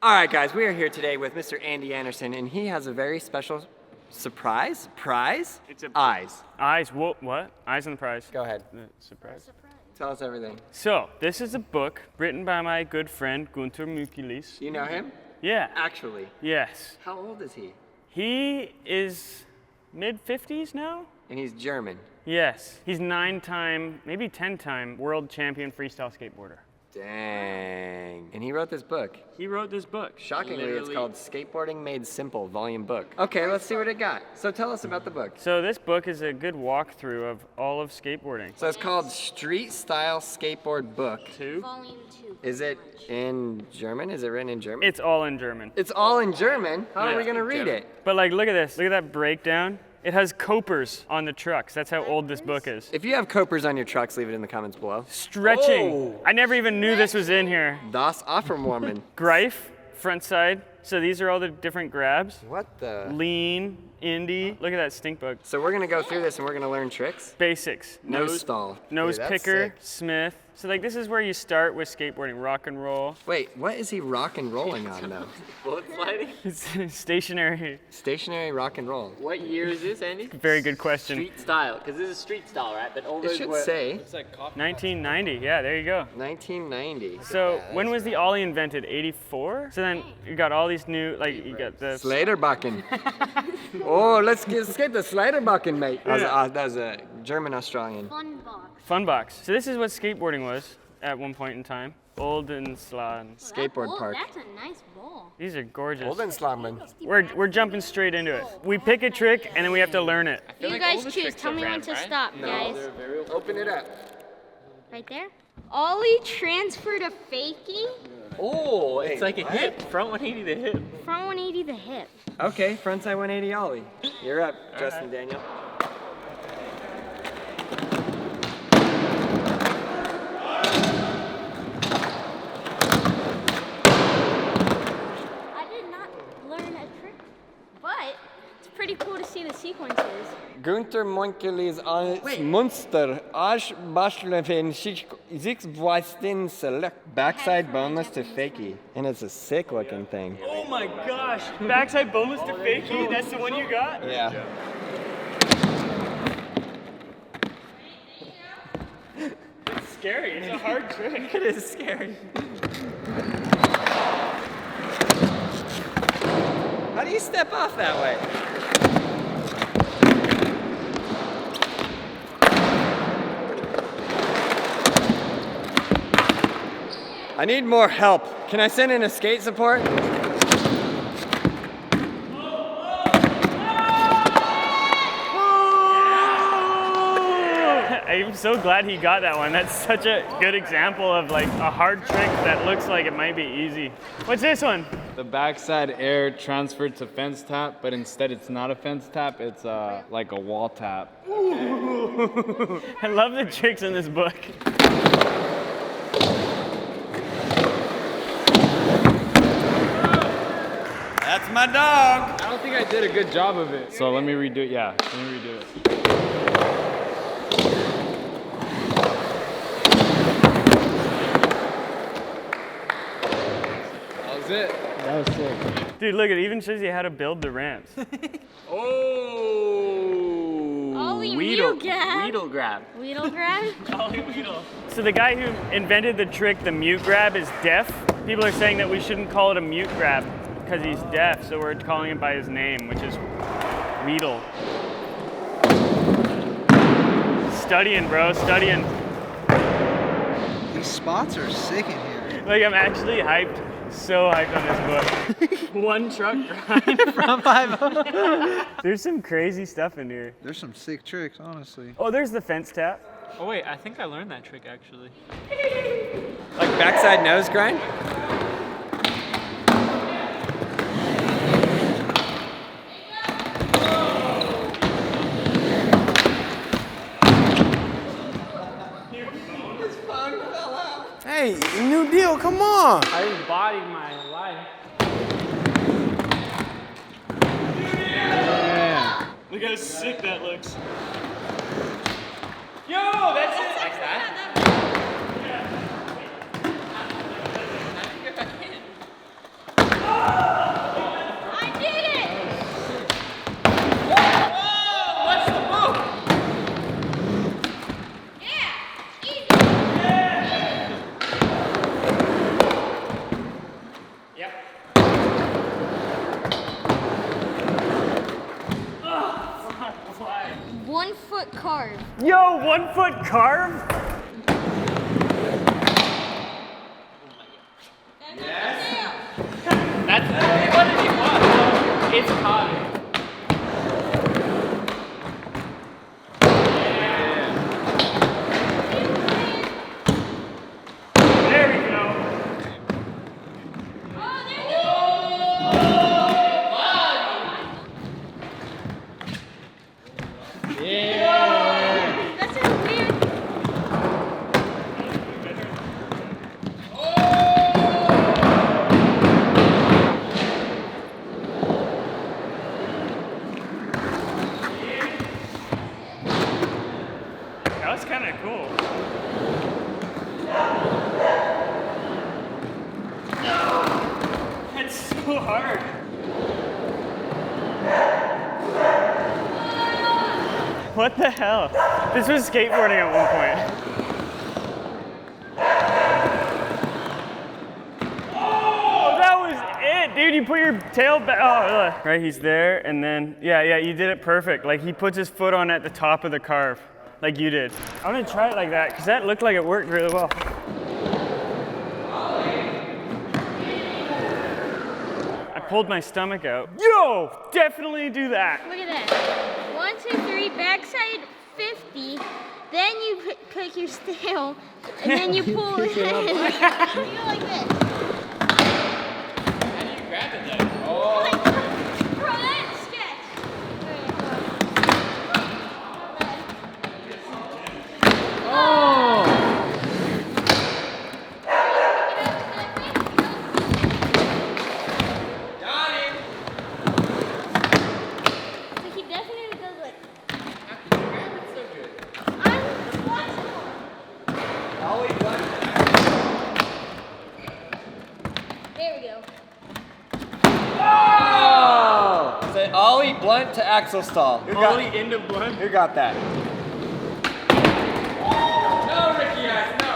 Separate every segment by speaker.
Speaker 1: All right, guys, we are here today with Mr. Andy Anderson, and he has a very special prize.
Speaker 2: It's a
Speaker 1: eyes.
Speaker 2: Eyes? What? Eyes on the prize.
Speaker 1: Go ahead.
Speaker 2: Surprise.
Speaker 1: Tell us everything.
Speaker 2: So, this is a book written by my good friend Gunther Mukilis.
Speaker 1: You know him?
Speaker 2: Yeah.
Speaker 1: Actually.
Speaker 2: Yes.
Speaker 1: How old is he?
Speaker 2: He is mid-50s now?
Speaker 1: And he's German.
Speaker 2: Yes. He's 9-time, maybe 10-time world champion freestyle skateboarder.
Speaker 1: Dang. And he wrote this book.
Speaker 2: He wrote this book.
Speaker 1: Shockingly, it's called Skateboarding Made Simple, Volume Book. Okay, let's see what it got. So tell us about the book.
Speaker 2: So this book is a good walkthrough of all of skateboarding.
Speaker 1: So it's called Street Style Skateboard Book.
Speaker 3: Volume 2.
Speaker 1: Is it in German? Is it written in German?
Speaker 2: It's all in German.
Speaker 1: It's all in German? How are we gonna read it?
Speaker 2: But like, look at this. Look at that breakdown. It has copers on the trucks. That's how old this book is.
Speaker 1: If you have copers on your trucks, leave it in the comments below.
Speaker 2: Stretching.
Speaker 1: Oh.
Speaker 2: I never even knew this was in here.
Speaker 1: Das Offermormen.
Speaker 2: Greif, front side. So these are all the different grabs.
Speaker 1: What the?
Speaker 2: Lean, indie. Look at that stink bug.
Speaker 1: So we're gonna go through this and we're gonna learn tricks?
Speaker 2: Basics.
Speaker 1: Nose stall.
Speaker 2: Nose
Speaker 1: Dude, that's
Speaker 2: picker,
Speaker 1: sick.
Speaker 2: Smith. So like this is where you start with skateboarding, rock and roll.
Speaker 1: Wait, what is he rock and rolling on though?
Speaker 4: Bullet sliding?
Speaker 2: It's stationary.
Speaker 1: Stationary rock and roll.
Speaker 4: What year is this, Andy?
Speaker 2: Very good question.
Speaker 4: Street style, because this is street style, right? But all
Speaker 1: It
Speaker 4: those
Speaker 1: should
Speaker 4: were...
Speaker 1: say
Speaker 2: 1990. Yeah, there you go.
Speaker 1: 1990.
Speaker 2: So when was the ollie invented? 84? So then you got all these new, like you got the
Speaker 1: Sliderbacken. Oh, let's skate the Sliderbacken, mate. That was a German Australian.
Speaker 3: Fun box.
Speaker 2: fun box. So this is what skateboarding was at one point in time. Oldensladen.
Speaker 1: Skateboard park.
Speaker 3: That's a nice ball.
Speaker 2: These are gorgeous.
Speaker 1: Oldenslamen.
Speaker 2: We're jumping straight into it. We pick a trick and then we have to learn it.
Speaker 3: You guys choose. Tell me when to stop, guys.
Speaker 1: Open it up.
Speaker 3: Right there. Ollie transfer to fakie.
Speaker 4: Oh, it's like a hip. Front 180 to hip.
Speaker 3: Front 180 the hip.
Speaker 1: Okay, frontside 180 ollie. You're up, Justin Daniel.
Speaker 3: I did not learn a trick, but it's pretty cool to see the sequences.
Speaker 1: Gunther Mukilis als Munster, Ash Bashleven, Six Weistin Select, backside boneless to fakie. And it's a sick looking thing.
Speaker 2: Oh my gosh! Backside boneless to fakie? That's the one you got?
Speaker 1: Yeah.
Speaker 2: It's scary. It's a hard trick.
Speaker 1: It is scary. How do you step off that way? I need more help. Can I send in a skate support?
Speaker 2: I'm so glad he got that one. That's such a good example of like a hard trick that looks like it might be easy. What's this one?
Speaker 5: The backside air transferred to fence tap, but instead it's not a fence tap, it's like a wall tap.
Speaker 2: Ooh. I love the tricks in this book.
Speaker 1: That's my dog.
Speaker 5: I don't think I did a good job of it. So let me redo it, yeah, let me redo it. That was it. That was sick.
Speaker 2: Dude, look, it even shows you how to build the ramps.
Speaker 4: Oh!
Speaker 3: Ollie
Speaker 4: Weedle
Speaker 3: grab.
Speaker 4: Weedle grab.
Speaker 3: Weedle grab?
Speaker 2: So the guy who invented the trick, the mute grab, is deaf. People are saying that we shouldn't call it a mute grab because he's deaf, so we're calling him by his name, which is Weedle. Studying, bro, studying.
Speaker 6: These spots are sick in here.
Speaker 2: Like, I'm actually hyped, so hyped on this book. One truck grind.
Speaker 6: From 5.
Speaker 2: There's some crazy stuff in here.
Speaker 6: There's some sick tricks, honestly.
Speaker 2: Oh, there's the fence tap.
Speaker 4: Oh wait, I think I learned that trick actually.
Speaker 1: Like backside nose grind? Hey, new deal, come on.
Speaker 4: I embodied my life.
Speaker 5: Yeah.
Speaker 2: Look how sick that looks. Yo, that's it.
Speaker 4: Like that?
Speaker 3: 1 foot carve.
Speaker 2: Yo, 1 foot carve?
Speaker 4: That's what did he want? It's cotton.
Speaker 2: There we go.
Speaker 3: Oh, there you go.
Speaker 5: Yeah.
Speaker 3: That's so weird.
Speaker 2: That was kind of cool. That's so hard. What the hell? This was skateboarding at one point. Oh, that was it, dude. You put your tail back. Oh, ugh. Right, he's there, and then, yeah, you did it perfect. Like, he puts his foot on at the top of the carve, like you did. I'm gonna try it like that, because that looked like it worked really well. I pulled my stomach out. Yo, definitely do that.
Speaker 3: Look at that. 1, 2, 3, backside 50. Then you click your tail, and then you pull it in. You go like this.
Speaker 4: How do you grab it then?
Speaker 3: Bro, that's sketch.
Speaker 5: Oh.
Speaker 3: So he definitely does like.
Speaker 4: How can you grab it so good?
Speaker 3: I'm watching. There we go.
Speaker 1: Oh! Say ollie blunt to axle stall.
Speaker 2: Ollie into blunt.
Speaker 1: Who got that?
Speaker 4: No, Ricky, guys, no.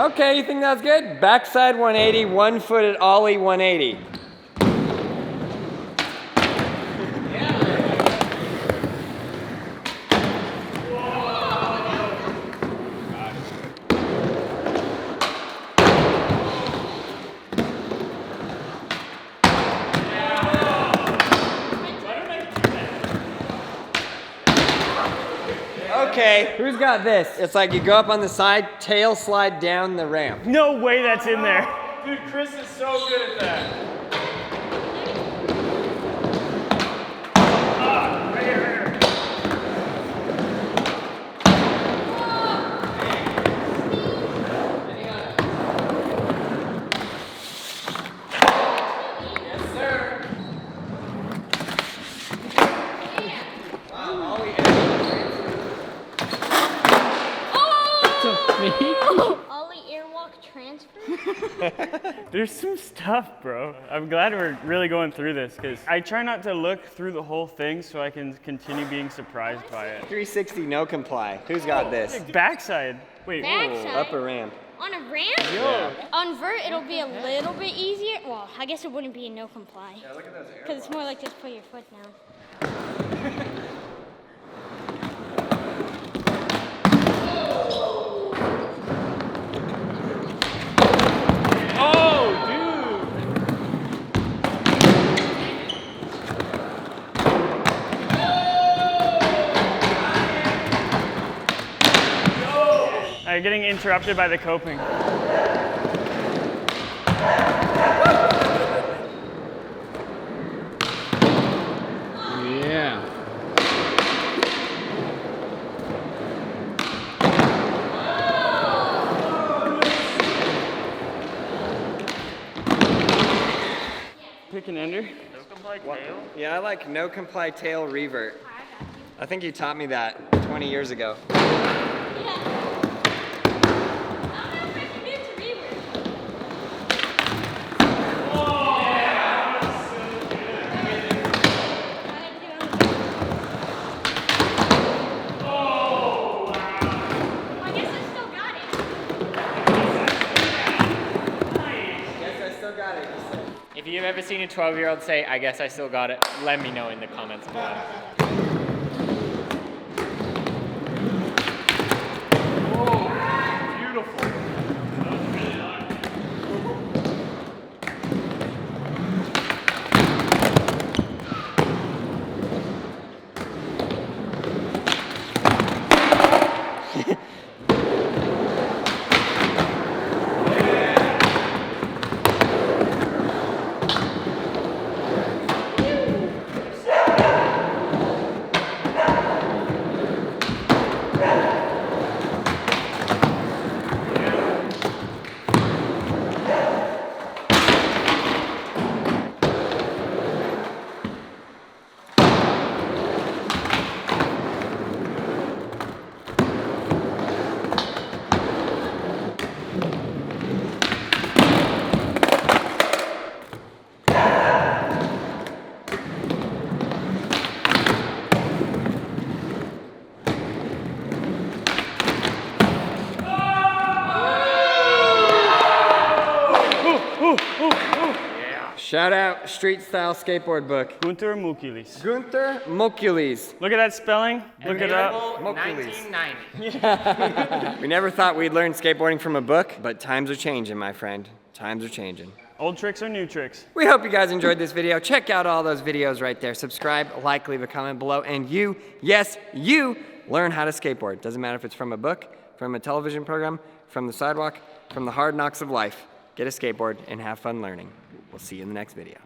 Speaker 1: Okay, you think that's good? Backside 180, 1 footed ollie 180. Okay, who's got this? It's like you go up on the side, tail slide down the ramp.
Speaker 2: No way that's in there.
Speaker 5: Dude, Chris is so good at that.
Speaker 2: Right here.
Speaker 3: Ollie airwalk transfer?
Speaker 2: There's some stuff, bro. I'm glad we're really going through this, because I try not to look through the whole thing so I can continue being surprised by it.
Speaker 1: 360 no comply. Who's got this?
Speaker 2: Backside. Wait,
Speaker 3: Backside?
Speaker 1: Upper ramp.
Speaker 3: On a ramp?
Speaker 1: Yeah.
Speaker 3: On vert, it'll be a little bit easier. Well, I guess it wouldn't be a no comply. Yeah, look at those because it's more like just put your foot down.
Speaker 2: oh, dude. I'm getting interrupted by the coping.
Speaker 5: Yeah.
Speaker 2: Pick an ender.
Speaker 1: Yeah, I like no comply tail revert. I think you taught me that 20 years ago.
Speaker 3: Yeah. I don't know if I can do it to revert. I guess I still got it.
Speaker 4: you've ever seen a 12-year-old say, I guess I still got it, let me know in the comments below.
Speaker 1: Shout out Street Style Skateboard Book.
Speaker 2: Gunther Mukilis.
Speaker 1: Gunther Mokulis.
Speaker 2: Look at that spelling. Look it up.
Speaker 4: 1990.
Speaker 1: We never thought we'd learn skateboarding from a book, but times are changing, my friend. Times are changing.
Speaker 2: Old tricks or new tricks?
Speaker 1: We hope you guys enjoyed this video. Check out all those videos right there. Subscribe, like, leave a comment below, and you, yes, you, learn how to skateboard. Doesn't matter if it's from a book, from a television program, from the sidewalk, from the hard knocks of life. Get a skateboard and have fun learning. We'll see you in the next video.